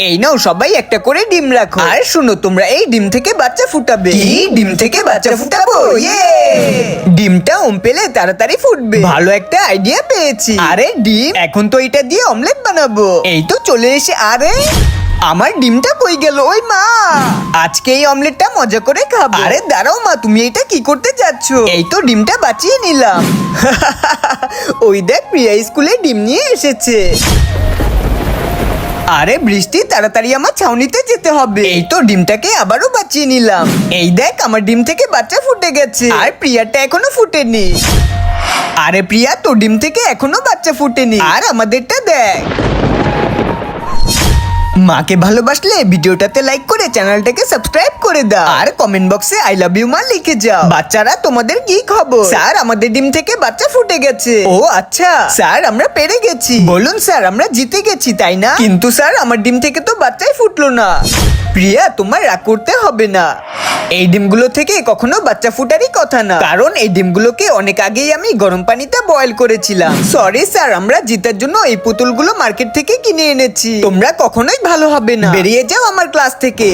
এই নাও সবাই একটা করে ডিম রাখো। আর শুনো, তোমরা এই ডিম থেকে বাচ্চা ফুটাবে। কি? ডিম থেকে বাচ্চা ফুটাবো? ইয়ে! ডিমটা পেলে তাড়াতাড়ি ফুটবে। ভালো একটা আইডিয়া পেয়েছি। আরে ডিম, এখন তো এটা দিয়ে অমলেট বানাবো। এই তো চলে এসে। আরে আমার ডিমটা কই গেল? ওই মা, আজকে এই অমলেটটা মজা করে খাবো। আরে দাঁড়াও মা, তুমি এটা কি করতে যাচ্ছ? এই তো ডিমটা বাঁচিয়ে নিলাম। ওই দেখ, প্রিয়া স্কুলে ডিম নিয়ে এসেছে। আরে বৃষ্টি, তাড়াতাড়ি আমার ছাউনিতে যেতে হবে। এই তো ডিমটাকে আবারও বাঁচিয়ে নিলাম। এই দেখ, আমার ডিম থেকে বাচ্চা ফুটে গেছে। আর প্রিয়াটা এখনো ফুটেনি। আরে প্রিয়া, তোর ডিম থেকে এখনো বাচ্চা ফুটেনি। আর আমাদেরটা দেখ। মাকে ভালোবাসলে ভিডিওটাতে লাইক করে চ্যানেলটাকে সাবস্ক্রাইব করে দাও। আর কমেন্ট বক্সে আই লাভ ইউ মা লিখে যাও। বাচ্চারা, তোমাদের কি খবর? স্যার, আমাদের ডিম থেকে বাচ্চা ফুটে গেছে। ও আচ্ছা স্যার, আমরা পেরে গেছি। বলুন স্যার, আমরা জিতে গেছি তাই না? কিন্তু স্যার, আমার ডিম থেকে তো বাচ্চাই ফুটলো না। প্রিয়া, তোমার রাগ করতে হবে না। এই ডিমগুলো থেকে কখনো বাচ্চা ফুটারই কথা না, কারণ এই ডিমগুলোকে অনেক আগেই আমি গরম পানিতে বয়েল করেছিলাম। সরি স্যার, আমরা জিতার জন্য এই পুতুলগুলো মার্কেট থেকে কিনে এনেছি। তোমরা কখনোই ভালো হবে না। বেরিয়ে যাও আমার ক্লাস থেকে।